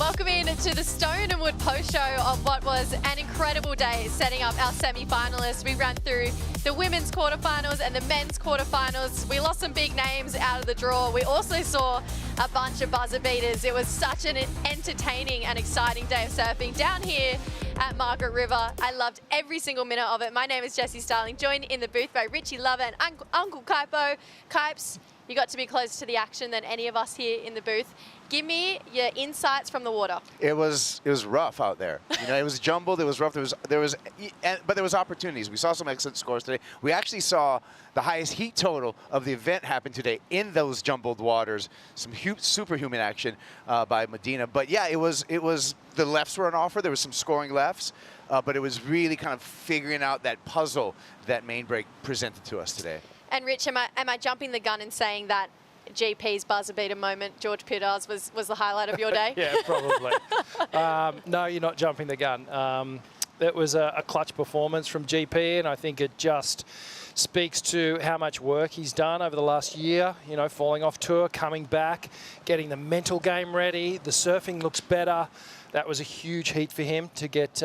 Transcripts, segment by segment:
Welcome in to the Stone and Wood post show of what was an incredible day setting up our semi-finalists. We ran through the women's quarterfinals and the men's quarterfinals. We lost some big names out of the draw. We also saw a bunch of buzzer beaters. It was such an entertaining and exciting day of surfing down here at Margaret River. I loved every single minute of it. My name is Jessie Starling, joined in the booth by Richie Lover and Uncle Kaipo. Kipes, you got to be closer to the action than any of us here in the booth. Give me your insights from the water. It was rough out there. You know, it was jumbled. It was rough. But there was opportunities. We saw some excellent scores today. We actually saw the highest heat total of the event happen today in those jumbled waters. Some superhuman action by Medina. But yeah, it was the lefts were on offer. There was some scoring lefts, but it was really kind of figuring out that puzzle that main break presented to us today. And Rich, am I jumping the gun in saying that GP's buzzer beater moment, George Pittar's, was the highlight of your day? Yeah, probably. No, you're not jumping the gun. It was a clutch performance from GP, and I think it just speaks to how much work he's done over the last year, you know, falling off tour, coming back, getting the mental game ready. The surfing looks better. That was a huge heat for him to get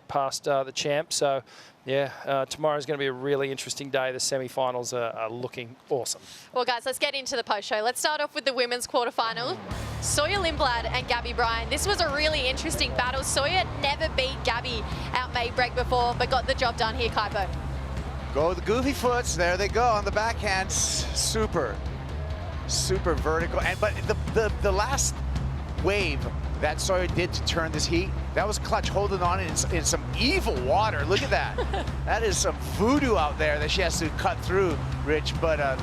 past the champ. So, yeah, tomorrow's going to be a really interesting day. The semi-finals are looking awesome. Well, guys, let's get into the post-show. Let's start off with the women's quarterfinal. Sawyer Lindblad and Gabriela Bryan. This was a really interesting battle. Sawyer never beat Gabby out main break before, but got the job done here, Kaipo. Go the goofy foots. There they go on the backhand. Super vertical. But the last wave that Sawyer did to turn this heat, that was clutch, holding on in some evil water. Look at that. That is some voodoo out there that she has to cut through, Rich. But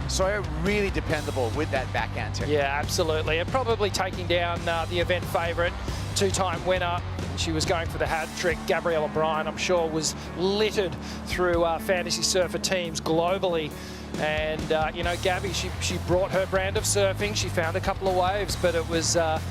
Sawyer really dependable with that backhand tip. Yeah, absolutely. And probably taking down the event favourite, two-time winner. She was going for the hat trick. Gabriela Bryan, I'm sure, was littered through fantasy surfer teams globally. And, you know, Gabby, she brought her brand of surfing. She found a couple of waves, but it was a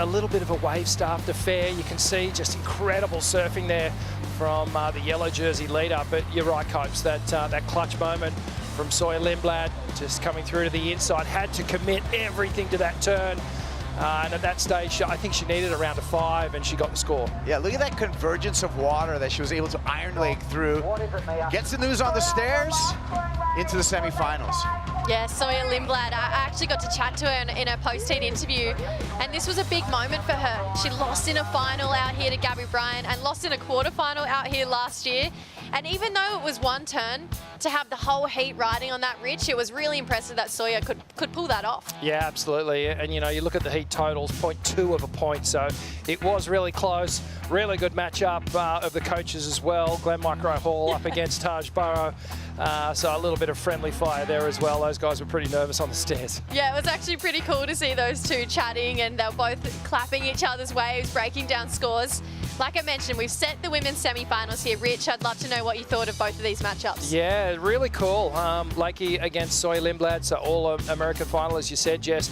little bit of a wave-starved affair. You can see just incredible surfing there from the yellow jersey leader. But you're right, Copes, that clutch moment from Sawyer Lindblad, just coming through to the inside, had to commit everything to that turn. And at that stage, I think she needed a round of 5, and she got the score. Yeah, look at that convergence of water that she was able to iron leg through. Gets the news on the stairs into the semifinals. Yeah, Sawyer Lindblad, I actually got to chat to her in a post-heat interview, and this was a big moment for her. She lost in a final out here to Gabriela Bryan and lost in a quarterfinal out here last year. And even though it was one turn, to have the whole heat riding on that Rich, it was really impressive that Sawyer could pull that off. Yeah, absolutely. And, you know, you look at the heat totals, 0.2 of a point, so it was really close. Really good matchup of the coaches as well. Glenn Micro Hall up against Taj Burrow. So a little bit of friendly fire there as well. Those guys were pretty nervous on the stairs. Yeah, it was actually pretty cool to see those two chatting, and they were both clapping each other's waves, breaking down scores. Like I mentioned, we've set the women's semi-finals here. Rich, I'd love to know what you thought of both of these matchups. Yeah, really cool. Lakey against Sawyer Lindblad, so all-American final, as you said, Jess.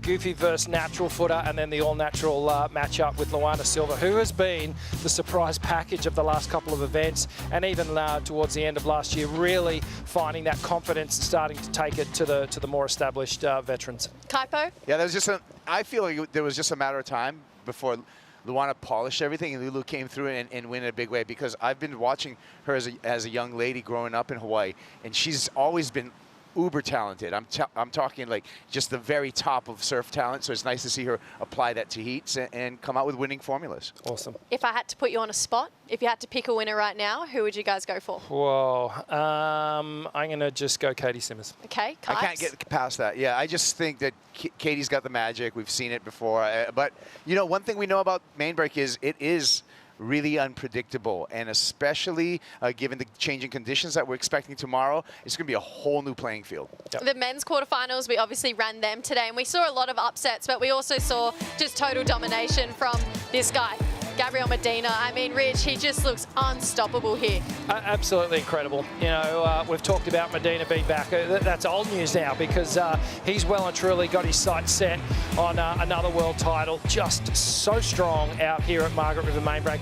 Goofy versus natural footer, and then the all-natural matchup with Luana Silva, who has been the surprise package of the last couple of events, and even towards the end of last year, really finding that confidence and starting to take it to the more established veterans. Kaipo? Yeah, I feel like there was just a matter of time before Luana polished everything and Lulu came through and win in a big way, because I've been watching her as a young lady growing up in Hawaii, and she's always been uber talented. I'm talking like just the very top of surf talent, so it's nice to see her apply that to heats and come out with winning formulas. Awesome. If I had to put you on a spot, if you had to pick a winner right now, who would you guys go for? Whoa. I'm going to just go Caity Simmers. Okay, Kipes? I can't get past that. Yeah, I just think that Katie's got the magic. We've seen it before. But, you know, one thing we know about main break is it is really unpredictable, and especially given the changing conditions that we're expecting tomorrow, it's going to be a whole new playing field. Yep. The men's quarterfinals, we obviously ran them today, and we saw a lot of upsets, but we also saw just total domination from this guy, Gabriel Medina. I mean, Rich, he just looks unstoppable here. Absolutely incredible. You know, we've talked about Medina being back. That's old news now, because he's well and truly got his sights set on another world title. Just so strong out here at Margaret River Main Break.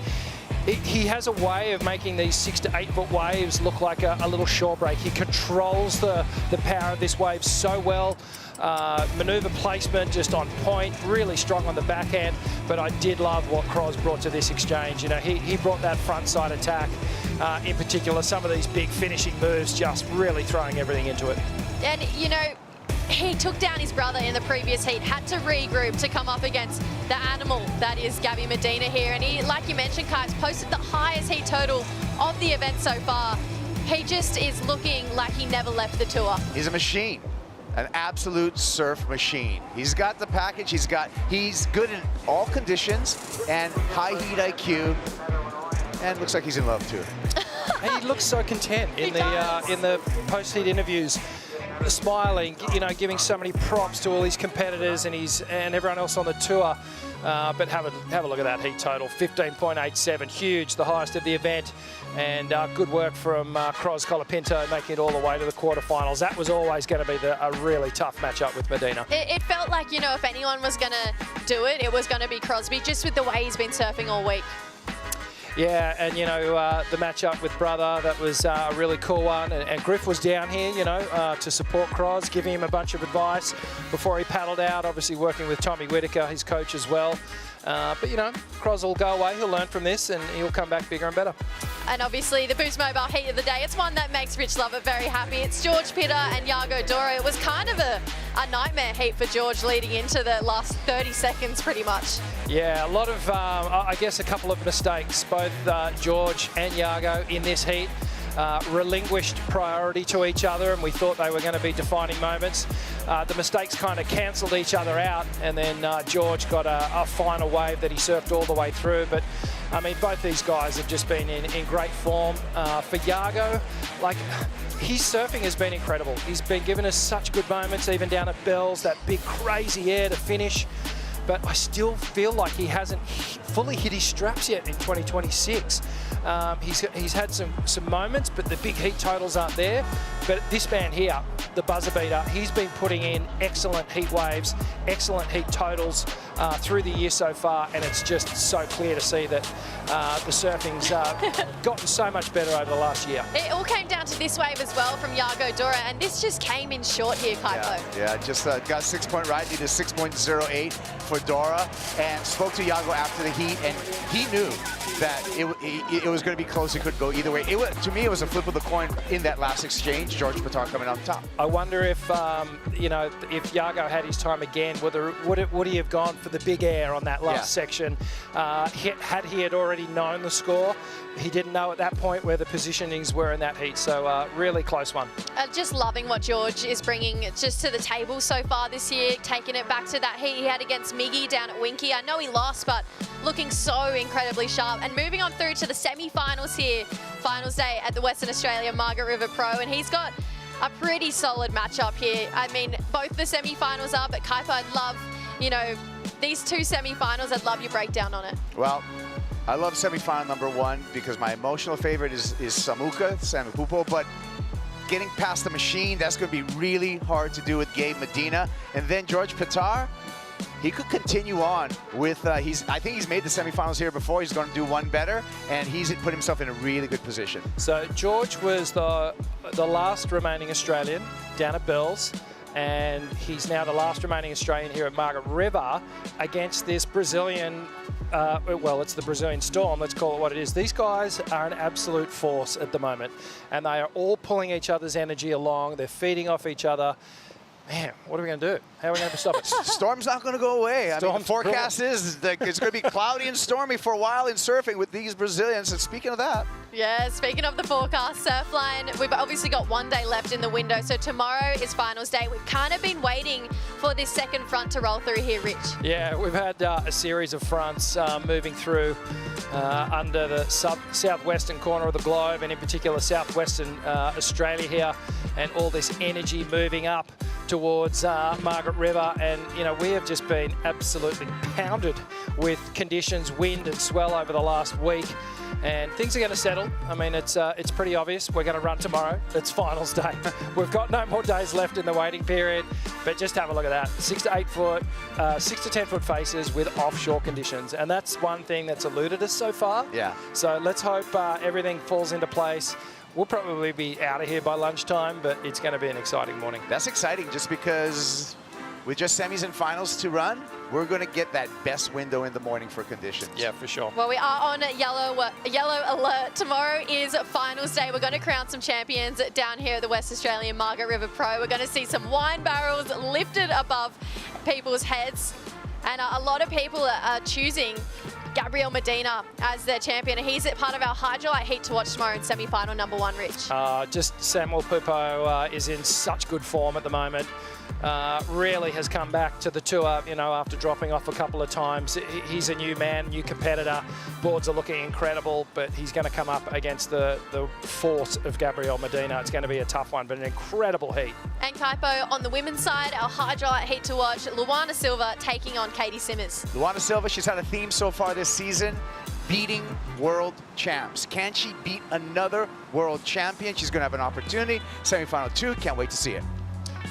he has a way of making these 6 to 8 foot waves look like a little shore break. He controls the power of this wave so well. Maneuver placement just on point, really strong on the backhand. But I did love what Croz brought to this exchange. You know, he brought that front side attack, in particular, some of these big finishing moves, just really throwing everything into it. And, you know, he took down his brother in the previous heat, had to regroup to come up against the animal that is Gabby Medina here. And he, like you mentioned, Kais, posted the highest heat total of the event so far. He just is looking like he never left the tour. He's a machine, an absolute surf machine. He's got the package, he's good in all conditions and high heat IQ, and looks like he's in love too. And he looks so content in the post-heat interviews. Smiling, you know, giving so many props to all his competitors and everyone else on the tour. But have a look at that heat total, 15.87, huge, the highest of the event. And good work from Croz Colapinto making it all the way to the quarterfinals. That was always going to be a really tough matchup with Medina. It felt like, you know, if anyone was going to do it, it was going to be Crosby, just with the way he's been surfing all week. Yeah, and, you know, the matchup with brother, that was a really cool one. And Griff was down here, you know, to support Croz, giving him a bunch of advice before he paddled out, obviously working with Tommy Whitaker, his coach as well. But, you know, Croz will go away, he'll learn from this, and he'll come back bigger and better. And obviously the Boost Mobile heat of the day, it's one that makes Rich Lovett very happy. It's George Pittar and Yago Dora. It was kind of a nightmare heat for George leading into the last 30 seconds pretty much. Yeah, a lot of, I guess a couple of mistakes, both George and Yago in this heat. Relinquished priority to each other, and we thought they were going to be defining moments. The mistakes kind of cancelled each other out, and then George got a final wave that he surfed all the way through. But I mean, both these guys have just been in great form. For Yago, like, his surfing has been incredible. He's been giving us such good moments, even down at Bells, that big crazy air to finish. But I still feel like he hasn't fully hit his straps yet in 2026. He's had some moments, but the big heat totals aren't there. But this man here, the buzzer beater, he's been putting in excellent heat waves, excellent heat totals through the year so far, and it's just so clear to see that the surfing's gotten so much better over the last year. It all came down to this wave as well from Yago Dora, and this just came in short here, Kaipo. Yeah, just got a 6-point ride, needed a 6.08 for Dora, and spoke to Yago after the heat, and he knew that it was going to be close. It could go either way. To me, it was a flip of the coin in that last exchange. George Pittar coming out top. I wonder if, you know, if Yago had his time again, would he have gone for the big air on that last section? Had he already known the score? He didn't know at that point where the positionings were in that heat, so really close one. Just loving what George is bringing just to the table so far this year, taking it back to that heat he had against Miggy down at Winky. I know he lost, but looking so incredibly sharp. And moving on through to the semi-finals here, finals day at the Western Australia Margaret River Pro, and he's got a pretty solid matchup here. I mean, both the semi-finals are, but Kaipa, I'd love, you know, these two semi-finals, I'd love your breakdown on it. Well, I love semi-final number one because my emotional favorite is Samuel Pupo, but getting past the machine, that's going to be really hard to do with Gabe Medina. And then George Pittar, he could continue on with, I think he's made the semifinals here before. He's going to do one better, and he's put himself in a really good position. So George was the last remaining Australian down at Bells, and he's now the last remaining Australian here at Margaret River against this Brazilian, well, it's the Brazilian Storm, let's call it what it is. These guys are an absolute force at the moment, and they are all pulling each other's energy along. They're feeding off each other. Man, what are we going to do? How are we going to stop it? Storm's not going to go away. I mean, the forecast is that it's going to be cloudy and stormy for a while in surfing with these Brazilians. And speaking of that. Yeah, speaking of the forecast, Surfline, we've obviously got one day left in the window. So tomorrow is finals day. We've kind of been waiting for this second front to roll through here, Rich. Yeah, we've had a series of fronts moving through under the southwestern corner of the globe, and in particular southwestern Australia here, and all this energy moving up towards Margaret River, and we have just been absolutely pounded with conditions, wind and swell over the last week, and things are going to settle. I mean, it's pretty obvious. We're going to run tomorrow. It's finals day. We've got no more days left in the waiting period, but just have a look at that. 6 to 8 foot, 6 to 10 foot faces with offshore conditions, and that's one thing that's eluded us so far. Yeah. So let's hope everything falls into place. We'll probably be out of here by lunchtime, but it's going to be an exciting morning. That's exciting just because with just semis and finals to run, we're going to get that best window in the morning for conditions. Yeah, for sure. Well, we are on yellow alert. Tomorrow is finals day. We're going to crown some champions down here at the West Australian Margaret River Pro. We're going to see some wine barrels lifted above people's heads. And a lot of people are choosing Gabriel Medina as their champion. He's part of our Hydrolate Heat to watch tomorrow in semi-final #1, Rich. Just Samuel Pupo is in such good form at the moment. Really has come back to the tour, after dropping off a couple of times. He's a new man, new competitor. Boards are looking incredible, but he's going to come up against the force of Gabriel Medina. It's going to be a tough one, but an incredible heat. And Kaipo, on the women's side, our Hydrolate Heat to watch, Luana Silva taking on Caity Simmers. Luana Silva, she's had a theme so far this season, beating world champs. Can she beat another world champion? She's going to have an opportunity. Semi-final 2, can't wait to see it.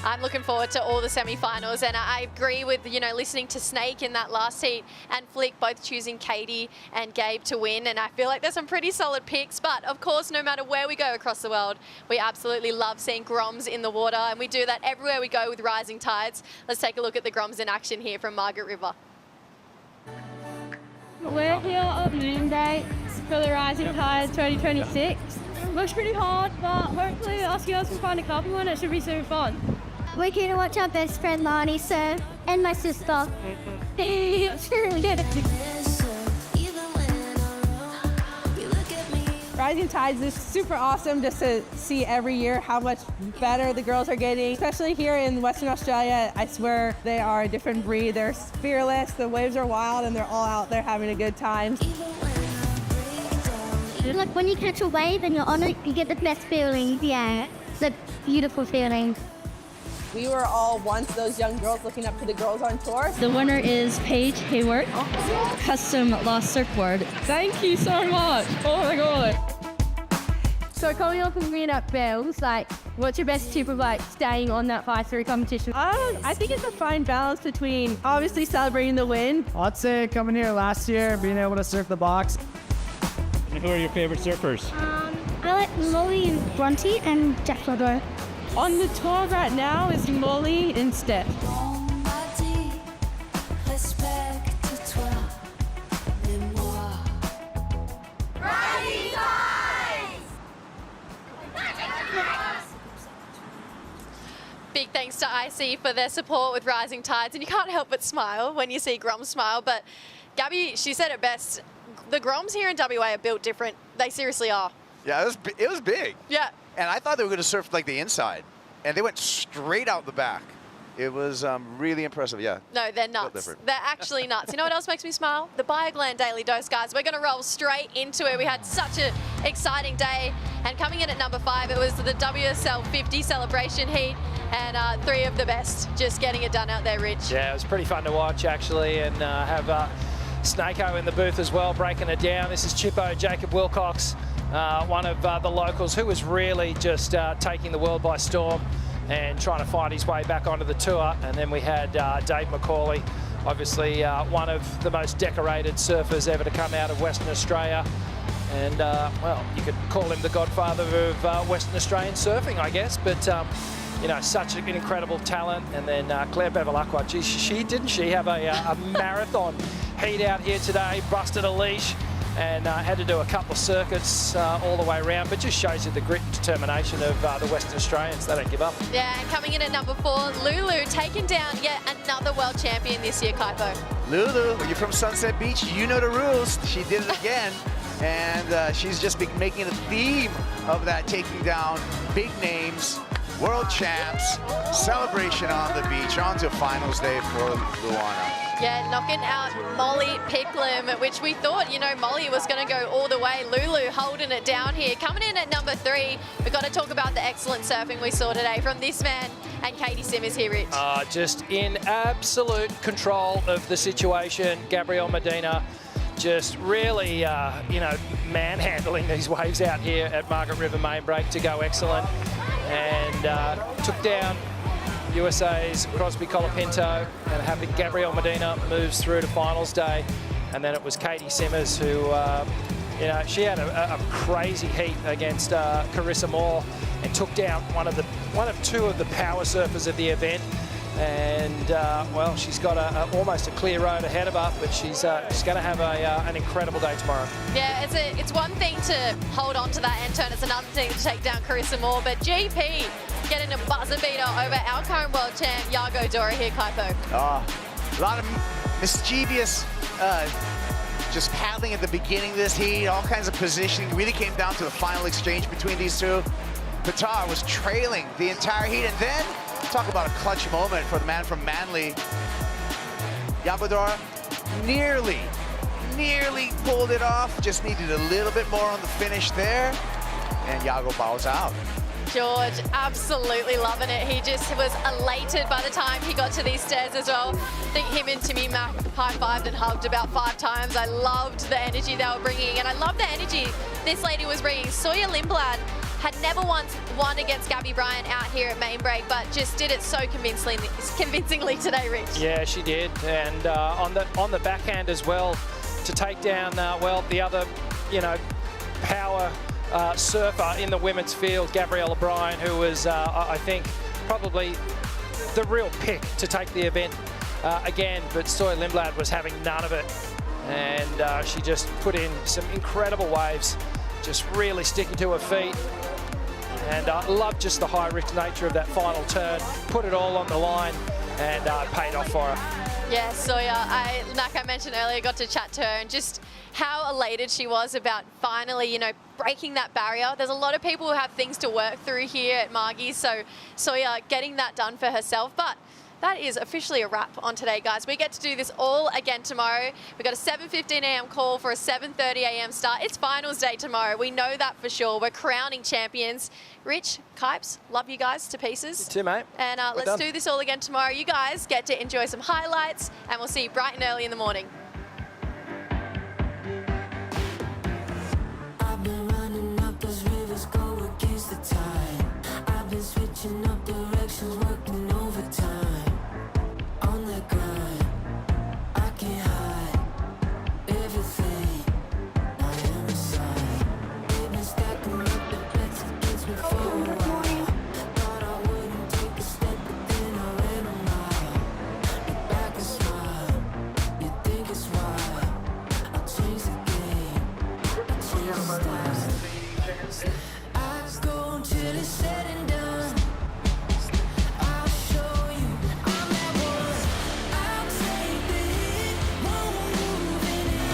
I'm looking forward to all the semi-finals, and I agree with, listening to Snake in that last heat and Flick both choosing Caity and Gabe to win, and I feel like there's some pretty solid picks, but of course, no matter where we go across the world, we absolutely love seeing Groms in the water, and we do that everywhere we go with Rising Tides. Let's take a look at the Groms in action here from Margaret River. We're here on Moon Day for the Rising Tides 2026. Looks pretty hard, but hopefully us girls can find a couple and it should be super fun. We're here to watch our best friend Lani serve, and my sister. It's really good. Rising Tides is super awesome just to see every year how much better the girls are getting, especially here in Western Australia. I swear they are a different breed. They're fearless, the waves are wild, and they're all out there having a good time. Like when you catch a wave and you're on it, you get the best feeling. Yeah, it's a beautiful feeling. We were all once those young girls looking up to the girls on tour. The winner is Paige Hayward, custom lost surfboard. Thank you so much. Oh my god. So coming up and being at Bells, what's your best tip of staying on that 5-3 competition? I think it's a fine balance between obviously celebrating the win. I'd say coming here last year, being able to surf the box. And who are your favorite surfers? I like Molly and Bronte and Jack Lodro. On the tour right now is Molly and Steph. Big thanks to IC for their support with Rising Tides, and you can't help but smile when you see Groms smile, but Gabby, she said it best, the Groms here in WA are built different. They seriously are. Yeah, it was big. Yeah. And I thought they were going to surf like the inside, and they went straight out the back. It was really impressive, yeah. No, they're nuts. They're actually nuts. You know what else makes me smile? The BioGland Daily Dose, guys. We're going to roll straight into it. We had such an exciting day. And coming in at number 5, it was the WSL 50 celebration heat. And 3 of the best just getting it done out there, Rich. Yeah, it was pretty fun to watch, actually, and have Snakeo in the booth as well, breaking it down. This is Chippo, Jacob Wilcox, one of the locals who was really just taking the world by storm and trying to find his way back onto the tour. And then we had Dave McCauley, obviously one of the most decorated surfers ever to come out of Western Australia. And, well, you could call him the godfather of Western Australian surfing, I guess. But, you know, such an incredible talent. And then Claire Bevilacqua, gee, she have a marathon heat out here today, busted a leash, and had to do a couple of circuits all the way around, but just shows you the grit and determination of the Western Australians. They don't give up. Yeah, and coming in at number 4, Lulu, taking down yet another world champion this year, Kaipo. Lulu, you're from Sunset Beach, you know the rules. She did it again, and she's just been making a theme of that, taking down big names, world champs, celebration on the beach, on to finals day for Luana. Yeah, knocking out Molly Picklum, which we thought, you know, Molly was going to go all the way. Lulu holding it down here. Coming in at number 3, we've got to talk about the excellent surfing we saw today from this man and Caity Simmers here, Rich. Just in absolute control of the situation. Gabriel Medina just really, you know, manhandling these waves out here at Margaret River Main Break to go excellent. And took down USA's Crosby Colapinto, and happy Gabriel Medina moves through to finals day. And then it was Caity Simmers who, you know, she had a crazy heat against Carissa Moore and took down one of two of the power surfers of the event. And well, she's got almost a clear road ahead of her, but she's going to have an incredible day tomorrow. Yeah, it's one thing to hold on to that end turn. It's another thing to take down Carissa Moore. But GP getting a buzzer beater over our current world champ, Yago Dora here, Kaipo. A lot of mischievous just paddling at the beginning of this heat, all kinds of positioning. It really came down to the final exchange between these two. Pittar was trailing the entire heat, and then talk about a clutch moment for the man from Manly. Yago Dora nearly pulled it off, just needed a little bit more on the finish there, and Yago bows out. George absolutely loving it. He just was elated by the time he got to these stairs as well. I think him and Timmy Mack high-fived and hugged about 5 times. I loved the energy they were bringing, and I love the energy this lady was bringing. Sawyer Lindblad had never once won against Gabriela Bryan out here at Main Break, but just did it so convincingly today, Rich. Yeah, she did, and on the backhand as well, to take down well, the other, you know, power surfer in the women's field, Gabriela Bryan, who was I think probably the real pick to take the event again, but Sawyer Lindblad was having none of it, and she just put in some incredible waves, just really sticking to her feet. And I love just the high-risk nature of that final turn. Put it all on the line, and paid off for her. Yeah, Sawyer, like I mentioned earlier, got to chat to her, and just how elated she was about finally, you know, breaking that barrier. There's a lot of people who have things to work through here at Margie's, so Sawyer getting that done for herself. But that is officially a wrap on today, guys. We get to do this all again tomorrow. We've got a 7:15 a.m. call for a 7:30 a.m. start. It's finals day tomorrow. We know that for sure. We're crowning champions. Rich, Kipes, love you guys to pieces. You too, mate. And let's do this all again tomorrow. You guys get to enjoy some highlights, and we'll see you bright and early in the morning. I've been running up those rivers, go against the tide. I've been switching up directions, working overtime. On the grind, I can't hide everything I am inside. They've been stacking up the bets against me for a while. Thought I wouldn't take a step, but then I ran a mile. Look back and smile, you think it's wild. I changed the game, I changed the style. I go until it's said and done. I'll show you I'm that one. I'll take the hit, won't move in it.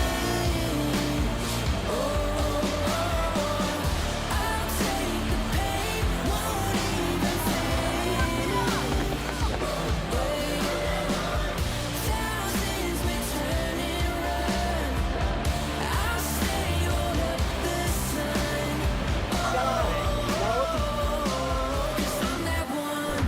I'll take the pain, won't even fade. Thousands may turn and run. I'll stay on up the sun. 'Cause I'm that one.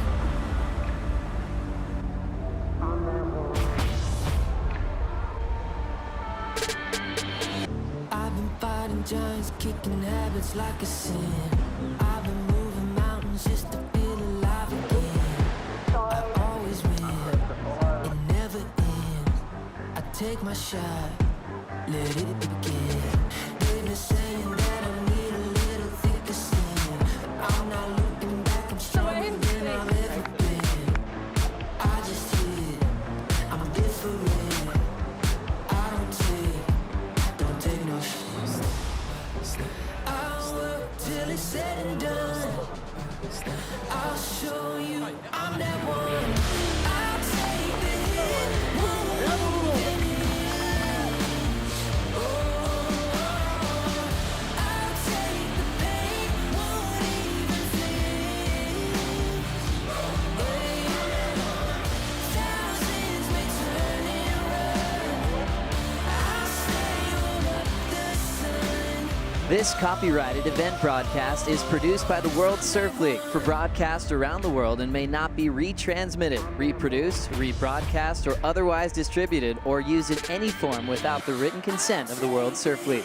I've been fighting giants, kicking habits like a sin. I've been moving mountains just to feel alive again. I always win, it never ends. I take my shot, let it begin. They've been saying that I need a little thicker skin. I'm not looking back, I'm stronger than I've ever been. I just hit, I'm different. I don't take no shit. I'll work till it's said and done. I'll show you I'm that one. I'll take the hit, won't move in it. This copyrighted event broadcast is produced by the World Surf League for broadcast around the world and may not be retransmitted, reproduced, rebroadcast, or otherwise distributed or used in any form without the written consent of the World Surf League.